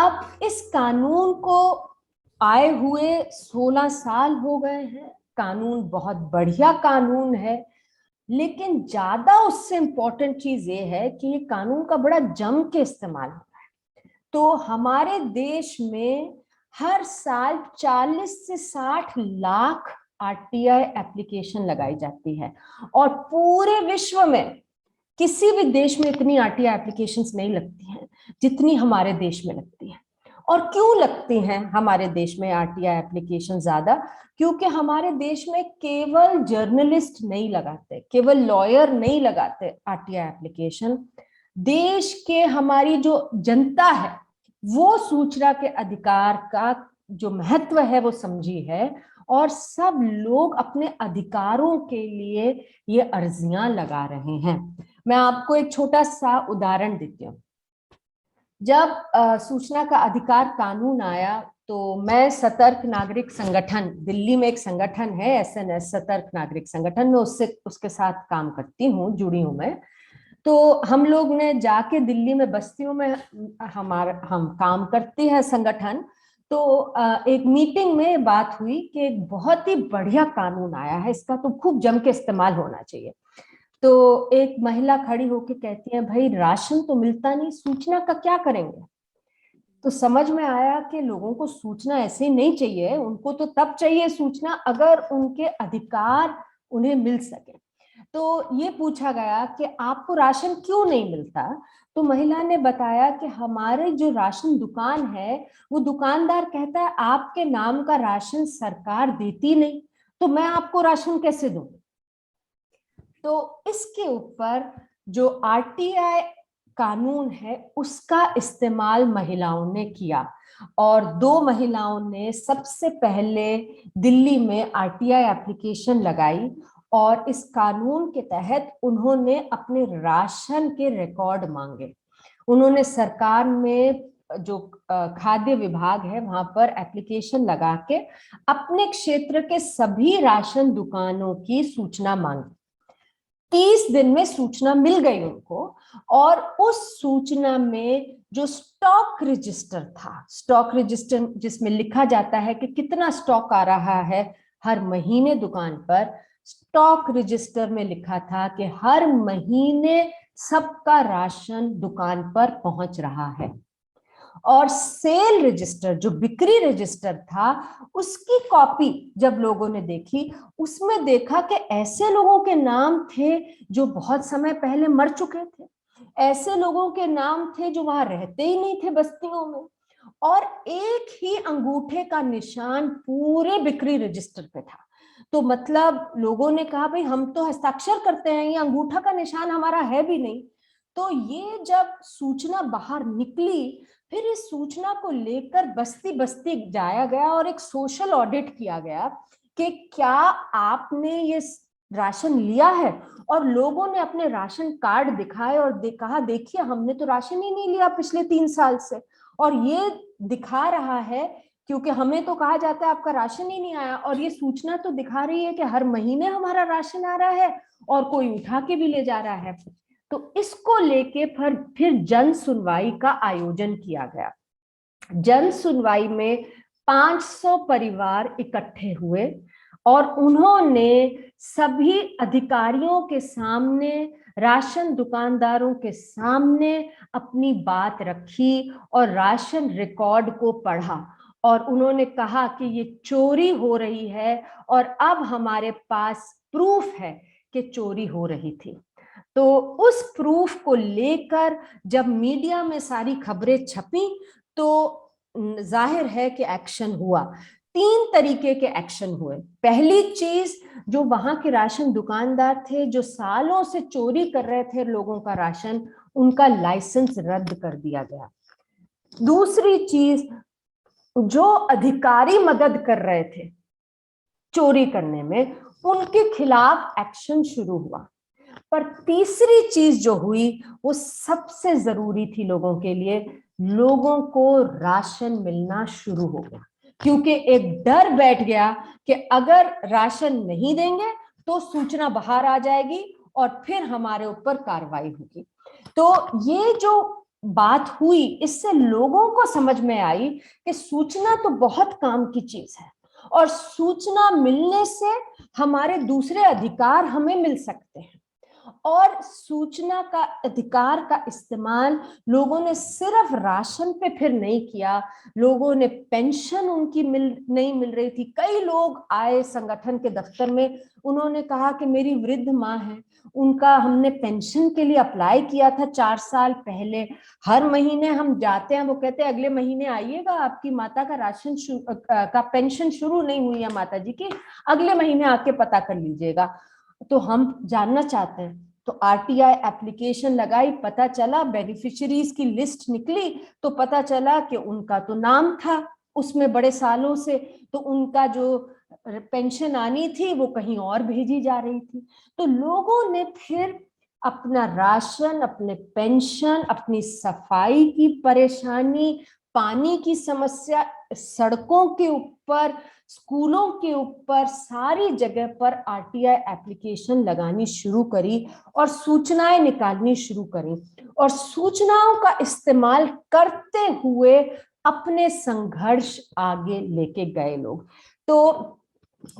अब इस कानून को आए हुए 16 साल हो गए हैं। कानून बहुत बढ़िया कानून है, लेकिन ज्यादा उससे इंपॉर्टेंट चीज ये है कि ये कानून का बड़ा जम के इस्तेमाल हो। तो हमारे देश में हर साल 40 से 60 लाख आरटीआई एप्लीकेशन लगाई जाती है, और पूरे विश्व में किसी भी देश में इतनी आरटीआई एप्लीकेशंस नहीं लगती हैं जितनी हमारे देश में लगती हैं। और क्यों लगती हैं हमारे देश में आरटीआई एप्लीकेशन ज्यादा? क्योंकि हमारे देश में केवल जर्नलिस्ट नहीं लगाते, केवल लॉयर नहीं लगाते आरटीआई एप्लीकेशन। देश के हमारी जो जनता है वो सूचना के अधिकार का जो महत्व है वो समझी है, और सब लोग अपने अधिकारों के लिए ये अर्जियां लगा रहे हैं। मैं आपको एक छोटा सा उदाहरण देती हूँ। जब सूचना का अधिकार कानून आया तो मैं सतर्क नागरिक संगठन, दिल्ली में एक संगठन है एसएनएस, सतर्क नागरिक संगठन में उसके साथ काम करती हूँ, जुड़ी हूँ मैं। तो हम लोग ने जाके दिल्ली में बस्तियों में हम काम करते हैं संगठन। तो एक मीटिंग में बात हुई कि एक बहुत ही बढ़िया कानून आया है, इसका तो खूब जम के इस्तेमाल होना चाहिए। तो एक महिला खड़ी होके कहती है, भाई राशन तो मिलता नहीं, सूचना का क्या करेंगे? तो समझ में आया कि लोगों को सूचना ऐसे ही नहीं चाहिए, उनको तो तब चाहिए सूचना अगर उनके अधिकार उन्हें मिल सके। तो ये पूछा गया कि आपको राशन क्यों नहीं मिलता? तो महिला ने बताया कि हमारे जो राशन दुकान है वो दुकानदार कहता है आपके नाम का राशन सरकार देती नहीं, तो मैं आपको राशन कैसे दूं? तो इसके ऊपर जो आरटीआई कानून है उसका इस्तेमाल महिलाओं ने किया, और 2 महिलाओं ने सबसे पहले दिल्ली में आरटीआई एप्लीकेशन लगाई, और इस कानून के तहत उन्होंने अपने राशन के रिकॉर्ड मांगे। उन्होंने सरकार में जो खाद्य विभाग है वहां पर एप्लीकेशन लगा के अपने क्षेत्र के सभी राशन दुकानों की सूचना मांगी। 30 दिन में सूचना मिल गई उनको, और उस सूचना में जो स्टॉक रजिस्टर था, स्टॉक रजिस्टर जिसमें लिखा जाता है कि कितना स्टॉक आ रहा है हर महीने दुकान पर, स्टॉक रजिस्टर में लिखा था कि हर महीने सबका राशन दुकान पर पहुंच रहा है। और सेल रजिस्टर जो बिक्री रजिस्टर था उसकी कॉपी जब लोगों ने देखी, उसमें देखा कि ऐसे लोगों के नाम थे जो बहुत समय पहले मर चुके थे, ऐसे लोगों के नाम थे जो वहां रहते ही नहीं थे बस्तियों में, और एक ही अंगूठे का निशान पूरे बिक्री रजिस्टर पे था। तो मतलब लोगों ने कहा भाई हम तो हस्ताक्षर करते हैं, ये अंगूठा का निशान हमारा है भी नहीं। तो ये जब सूचना बाहर निकली, फिर इस सूचना को लेकर बस्ती बस्ती जाया गया और एक सोशल ऑडिट किया गया कि क्या आपने ये राशन लिया है? और लोगों ने अपने राशन कार्ड दिखाए और कहा देखिए हमने तो राशन ही नहीं लिया पिछले 3 साल से, और ये दिखा रहा है क्योंकि हमें तो कहा जाता है आपका राशन ही नहीं आया, और ये सूचना तो दिखा रही है कि हर महीने हमारा राशन आ रहा है और कोई उठा के भी ले जा रहा है। तो इसको लेके फिर जन सुनवाई का आयोजन किया गया। जन सुनवाई में 500 परिवार इकट्ठे हुए, और उन्होंने सभी अधिकारियों के सामने, राशन दुकानदारों के सामने अपनी बात रखी और राशन रिकॉर्ड को पढ़ा, और उन्होंने कहा कि ये चोरी हो रही है और अब हमारे पास प्रूफ है कि चोरी हो रही थी। तो उस प्रूफ को लेकर जब मीडिया में सारी खबरें छपी तो जाहिर है कि एक्शन हुआ। 3 तरीके के एक्शन हुए। पहली चीज, जो वहां के राशन दुकानदार थे जो सालों से चोरी कर रहे थे लोगों का राशन, उनका लाइसेंस रद्द कर दिया गया। दूसरी चीज, जो अधिकारी मदद कर रहे थे चोरी करने में, उनके खिलाफ एक्शन शुरू हुआ। पर तीसरी चीज जो हुई वो सबसे जरूरी थी लोगों के लिए, लोगों को राशन मिलना शुरू हो गया, क्योंकि एक डर बैठ गया कि अगर राशन नहीं देंगे तो सूचना बाहर आ जाएगी और फिर हमारे ऊपर कार्रवाई होगी। तो ये जो बात हुई, इससे लोगों को समझ में आई कि सूचना तो बहुत काम की चीज है, और सूचना मिलने से हमारे दूसरे अधिकार हमें मिल सकते हैं। और सूचना का अधिकार का इस्तेमाल लोगों ने सिर्फ राशन पे फिर नहीं किया, लोगों ने पेंशन उनकी नहीं मिल रही थी। कई लोग आए संगठन के दफ्तर में, उन्होंने कहा कि मेरी वृद्ध माँ है, उनका हमने पेंशन के लिए अप्लाई किया था 4 साल पहले, हर महीने हम जाते हैं, वो कहते हैं अगले महीने आइएगा, आपकी माता का राशन का पेंशन शुरू नहीं हुई है माता जी की, अगले महीने आके पता कर लीजिएगा। तो हम जानना चाहते हैं। तो आरटीआई एप्लीकेशन लगाई, पता चला बेनिफिशियरीज की लिस्ट निकली, तो पता चला कि उनका तो नाम था उसमें बड़े सालों से, तो उनका जो पेंशन आनी थी वो कहीं और भेजी जा रही थी। तो लोगों ने फिर अपना राशन, अपने पेंशन, अपनी सफाई की परेशानी, पानी की समस्या, सड़कों के ऊपर, स्कूलों के ऊपर, सारी जगह पर आरटीआई एप्लीकेशन लगानी शुरू करी और सूचनाएं निकालनी शुरू करी, और सूचनाओं का इस्तेमाल करते हुए अपने संघर्ष आगे लेके गए लोग। तो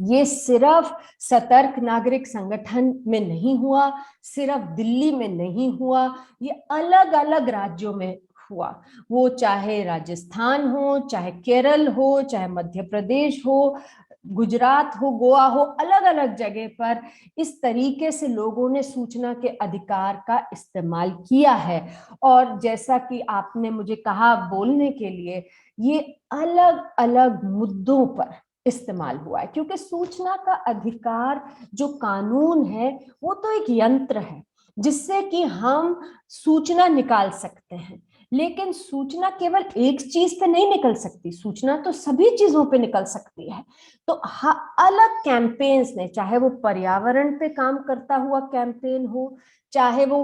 ये सिर्फ सतर्क नागरिक संगठन में नहीं हुआ, सिर्फ दिल्ली में नहीं हुआ, ये अलग अलग राज्यों में हुआ। वो चाहे राजस्थान हो, चाहे केरल हो, चाहे मध्य प्रदेश हो, गुजरात हो, गोवा हो, अलग अलग जगह पर इस तरीके से लोगों ने सूचना के अधिकार का इस्तेमाल किया है। और जैसा कि आपने मुझे कहा बोलने के लिए, ये अलग अलग मुद्दों पर इस्तेमाल हुआ है, क्योंकि सूचना का अधिकार जो कानून है वो तो एक यंत्र है जिससे कि हम सूचना निकाल सकते हैं, लेकिन सूचना केवल एक चीज पे नहीं निकल सकती, सूचना तो सभी चीजों पे निकल सकती है। तो अलग कैंपेन्स ने, चाहे वो पर्यावरण पे काम करता हुआ कैंपेन हो, चाहे वो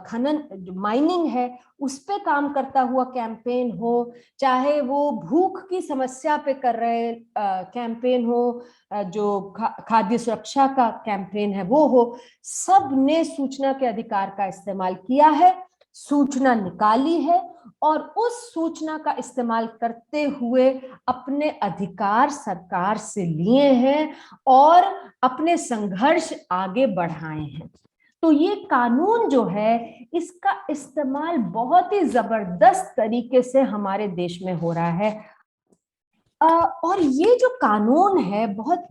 खनन माइनिंग है उस पे काम करता हुआ कैंपेन हो, चाहे वो भूख की समस्या पे कर रहे कैंपेन हो, जो खाद्य सुरक्षा का कैंपेन है वो हो, सब ने सूचना के अधिकार का इस्तेमाल किया है, सूचना निकाली है, और उस सूचना का इस्तेमाल करते हुए अपने अधिकार सरकार से लिए हैं और अपने संघर्ष आगे बढ़ाए हैं। तो ये कानून जो है, इसका इस्तेमाल बहुत ही जबरदस्त तरीके से हमारे देश में हो रहा है। और ये जो कानून है, बहुत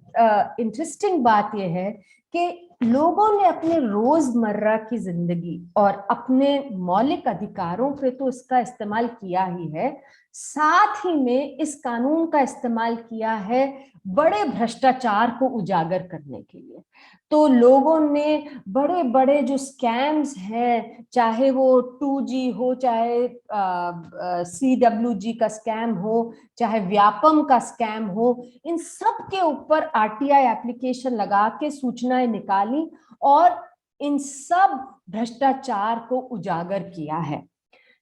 इंटरेस्टिंग बात ये है कि लोगों ने अपने रोजमर्रा की जिंदगी और अपने मौलिक अधिकारों पे तो इसका इस्तेमाल किया ही है, साथ ही में इस कानून का इस्तेमाल किया है बड़े भ्रष्टाचार को उजागर करने के लिए। तो लोगों ने बड़े बड़े जो स्कैम्स हैं, चाहे वो 2G हो, चाहे CWG का स्कैम हो, चाहे व्यापम का स्कैम हो, इन सब के ऊपर आरटीआई एप्लीकेशन लगा के सूचनाएं निकाली और इन सब भ्रष्टाचार को उजागर किया है।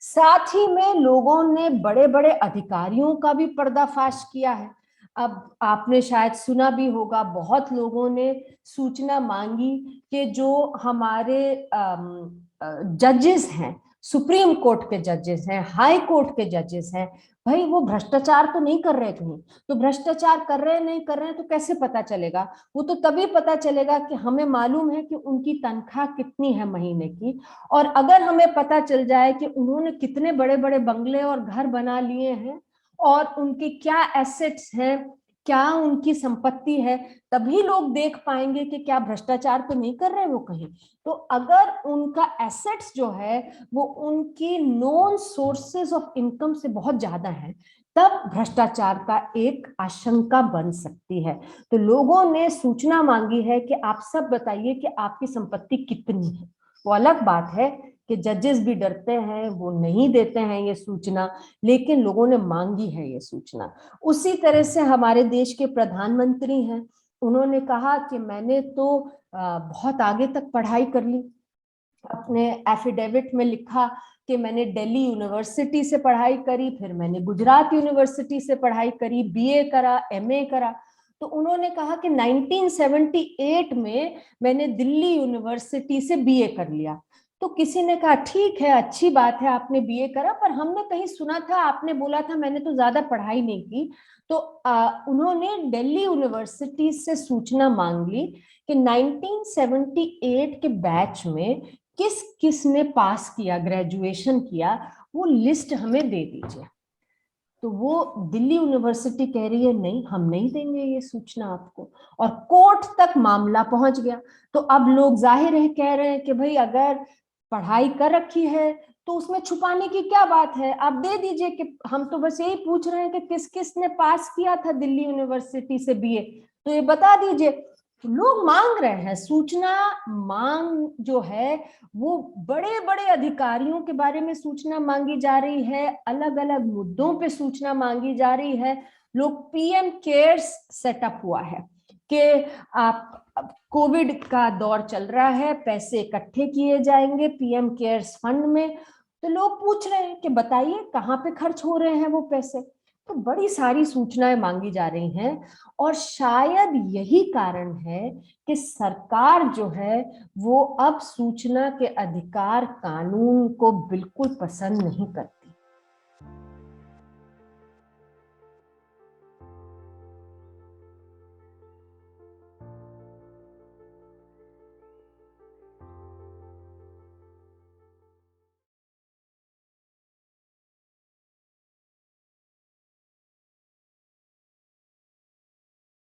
साथ ही में लोगों ने बड़े बड़े अधिकारियों का भी पर्दाफाश किया है। अब आपने शायद सुना भी होगा, बहुत लोगों ने सूचना मांगी कि जो हमारे जजेस हैं, सुप्रीम कोर्ट के जजेस हैं, हाई कोर्ट के जजेस हैं, भाई वो भ्रष्टाचार तो नहीं कर रहे कहीं, तो भ्रष्टाचार कर रहे हैं नहीं कर रहे हैं तो कैसे पता चलेगा? वो तो तभी पता चलेगा कि हमें मालूम है कि उनकी तनख्वाह कितनी है महीने की, और अगर हमें पता चल जाए कि उन्होंने कितने बड़े बड़े बंगले और घर बना लिए हैं और उनके क्या एसेट्स हैं, क्या उनकी संपत्ति है, तभी लोग देख पाएंगे कि क्या भ्रष्टाचार तो नहीं कर रहे वो कहीं। तो अगर उनका एसेट्स जो है वो उनकी नॉन सोर्सेज ऑफ इनकम से बहुत ज्यादा है, तब भ्रष्टाचार का एक आशंका बन सकती है। तो लोगों ने सूचना मांगी है कि आप सब बताइए कि आपकी संपत्ति कितनी है। वो अलग बात है कि जजेस भी डरते हैं, वो नहीं देते हैं ये सूचना, लेकिन लोगों ने मांगी है ये सूचना। उसी तरह से हमारे देश के प्रधानमंत्री हैं, उन्होंने कहा कि मैंने तो बहुत आगे तक पढ़ाई कर ली, अपने एफिडेविट में लिखा कि मैंने दिल्ली यूनिवर्सिटी से पढ़ाई करी, फिर मैंने गुजरात यूनिवर्सिटी से पढ़ाई करी, बीए करा, एमए करा। तो उन्होंने कहा कि 1978 में मैंने दिल्ली यूनिवर्सिटी से बीए कर लिया। तो किसी ने कहा ठीक है, अच्छी बात है, आपने बीए करा, पर हमने कहीं सुना था, आपने बोला था मैंने तो ज्यादा पढ़ाई नहीं की। तो उन्होंने दिल्ली यूनिवर्सिटी से सूचना मांग ली कि 1978 के बैच में किस किस ने पास किया, ग्रेजुएशन किया, वो लिस्ट हमें दे दीजिए। तो वो दिल्ली यूनिवर्सिटी कह रही है नहीं, हम नहीं देंगे ये सूचना आपको, और कोर्ट तक मामला पहुंच गया। तो अब लोग जाहिर है कह रहे हैं कि भाई अगर पढ़ाई कर रखी है तो उसमें छुपाने की क्या बात है, आप दे दीजिए, कि हम तो बस यही पूछ रहे हैं कि किस किस ने पास किया था दिल्ली यूनिवर्सिटी से बीए, तो ये बता दीजिए। तो लोग मांग रहे हैं सूचना। मांग जो है वो बड़े बड़े अधिकारियों के बारे में सूचना मांगी जा रही है, अलग अलग मुद्दों पे सूचना मांगी जा रही है। लोग पीएम केयर्स सेटअप हुआ है कि आप, कोविड का दौर चल रहा है, पैसे इकट्ठे किए जाएंगे पीएम केयर्स फंड में। तो लोग पूछ रहे हैं कि बताइए कहाँ पे खर्च हो रहे हैं वो पैसे। तो बड़ी सारी सूचनाएं मांगी जा रही हैं, और शायद यही कारण है कि सरकार जो है वो अब सूचना के अधिकार कानून को बिल्कुल पसंद नहीं करती।